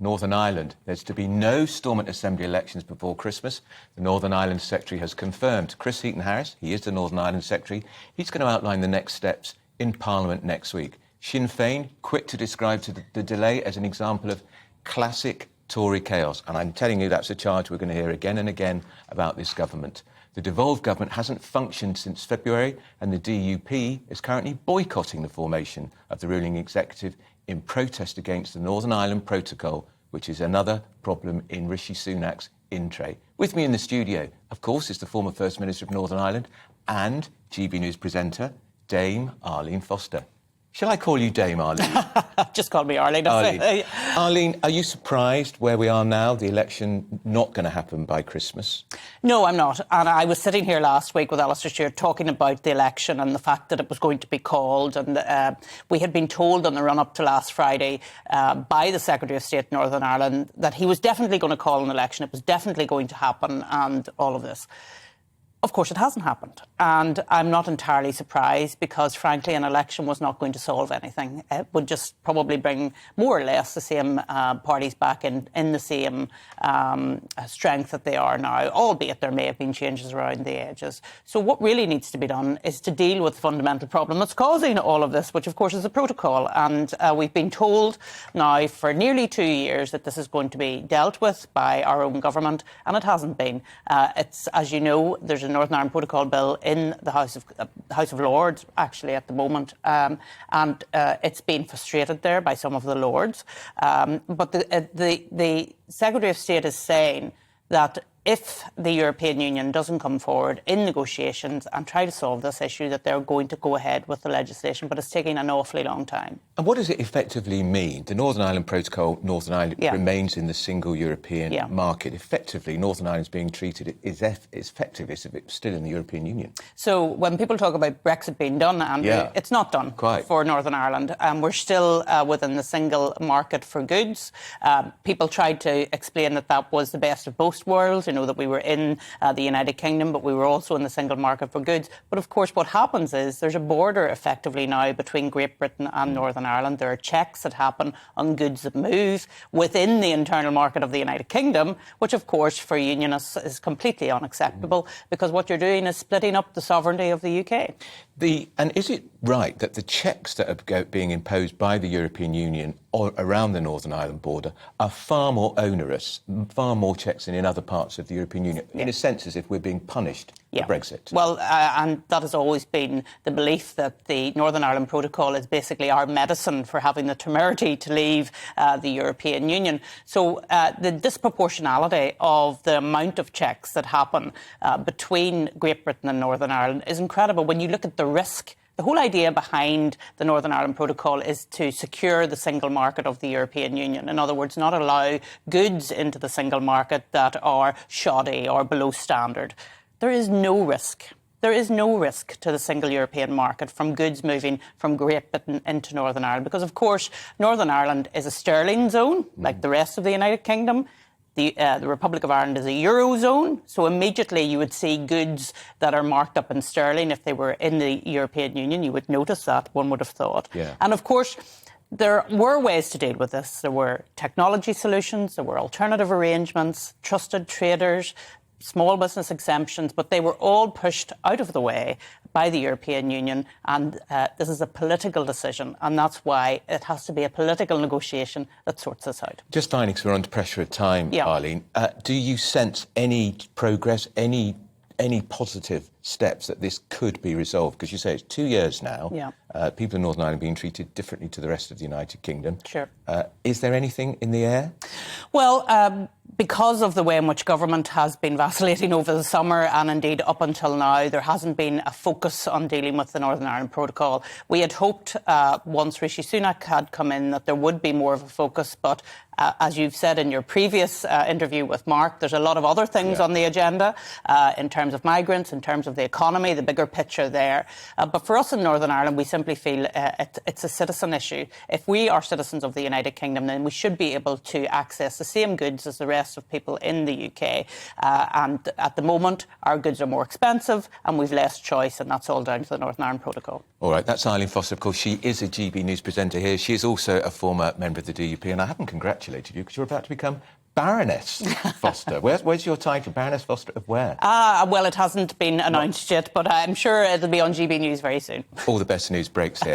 Northern Ireland. There's to be no Stormont Assembly elections before Christmas. The Northern Ireland Secretary has confirmed. Chris Heaton-Harris, he is the Northern Ireland Secretary, he's going to outline the next steps in Parliament next week. Sinn Féin, quick to describe the delay as an example of classic Tory chaos. And I'm telling you, that's a charge we're going to hear again and again about this government. The devolved government hasn't functioned since February, and the DUP is currently boycotting the formation of the ruling executive in protest against the Northern Ireland Protocol, which is another problem in Rishi Sunak's in-tray. With me in the studio, of course, is the former First Minister of Northern Ireland and GBNews presenter, Dame Arlene Foster. Shall I call you Dame Arlene? Just call me Arlene. Arlene, are you surprised where we are now, the election not going to happen by Christmas? No, I'm not. And I was sitting here last week with Alistair Stewart talking about the election and the fact that it was going to be called. And we had been told on the run-up to last Friday by the Secretary of State in Northern Ireland that he was definitely going to call an election. It was definitely going to happen and all of this. Of course, it hasn't happened. And I'm not entirely surprised because, frankly, an election was not going to solve anything. It would just probably bring more or less the same parties back in the same strength that they are now, albeit there may have been changes around the edges. So what really needs to be done is to deal with the fundamental problem that's causing all of this, which, of course, is the protocol. And we've been told now for nearly 2 years that this is going to be dealt with by our own government, and it hasn't been. It's, as you know, there's a Northern Ireland Protocol Bill in the House of Lords, actually, at the moment, and it's been frustrated there by some of the Lords. But the Secretary of State is saying that if the European Union doesn't come forward in negotiations and try to solve this issue, that they're going to go ahead with the legislation, but it's taking an awfully long time. And what does it effectively mean? The Northern Ireland Protocol, Northern Ireland remains in the single European market. Effectively, Northern Ireland's being treated as effectively as if it's still in the European Union. So when people talk about Brexit being done, Andrew, it's not done for Northern Ireland. We're still within the single market for goods. People tried to explain that that was the best of both worlds, that we were in the United Kingdom, but we were also in the single market for goods. But of course, what happens is there's a border effectively now between Great Britain and Northern Ireland. There are checks that happen on goods that move within the internal market of the United Kingdom, which of course for unionists is completely unacceptable because what you're doing is splitting up the sovereignty of the UK. And is it right that the checks that are being imposed by the European Union around the Northern Ireland border are far more onerous, far more checks than in other parts of the European Union, in a sense as if we're being punished for Brexit? Well, and that has always been the belief that the Northern Ireland Protocol is basically our medicine for having the temerity to leave the European Union. So the disproportionality of the amount of checks that happen between Great Britain and Northern Ireland is incredible. When you look at the risk, the whole idea behind the Northern Ireland Protocol is to secure the single market of the European Union. In other words, not allow goods into the single market that are shoddy or below standard. There is no risk. There is no risk to the single European market from goods moving from Great Britain into Northern Ireland because, of course, Northern Ireland is a sterling zone, like the rest of the United Kingdom. The Republic of Ireland is a Eurozone, so immediately you would see goods that are marked up in sterling. If they were in the European Union, you would notice that, one would have thought. And of course, there were ways to deal with this. There were technology solutions, there were alternative arrangements, trusted traders, small business exemptions, but they were all pushed out of the way by the European Union, and this is a political decision, and that's why it has to be a political negotiation that sorts this out. Just finally, because we're under pressure of time, Arlene, do you sense any progress, any positive steps that this could be resolved? Because you say it's 2 years now. People in Northern Ireland being treated differently to the rest of the United Kingdom. Is there anything in the air? Well, because of the way in which government has been vacillating over the summer and indeed up until now, there hasn't been a focus on dealing with the Northern Ireland Protocol. We had hoped once Rishi Sunak had come in that there would be more of a focus, but as you've said in your previous interview with Mark, there's a lot of other things on the agenda in terms of migrants, in terms of the economy, the bigger picture there. But for us in Northern Ireland, we simply feel it's a citizen issue. If we are citizens of the United Kingdom, then we should be able to access the same goods as the rest of people in the UK. And at the moment, our goods are more expensive and we've less choice, and that's all down to the Northern Ireland Protocol. All right, that's Arlene Foster. Of course, she is a GB News presenter here. She is also a former member of the DUP, and I haven't congratulated congratulated you because you're about to become Baroness Foster. Where's your title? Baroness Foster of where? Well, it hasn't been announced yet, but I'm sure it'll be on GB News very soon. All the best news breaks here.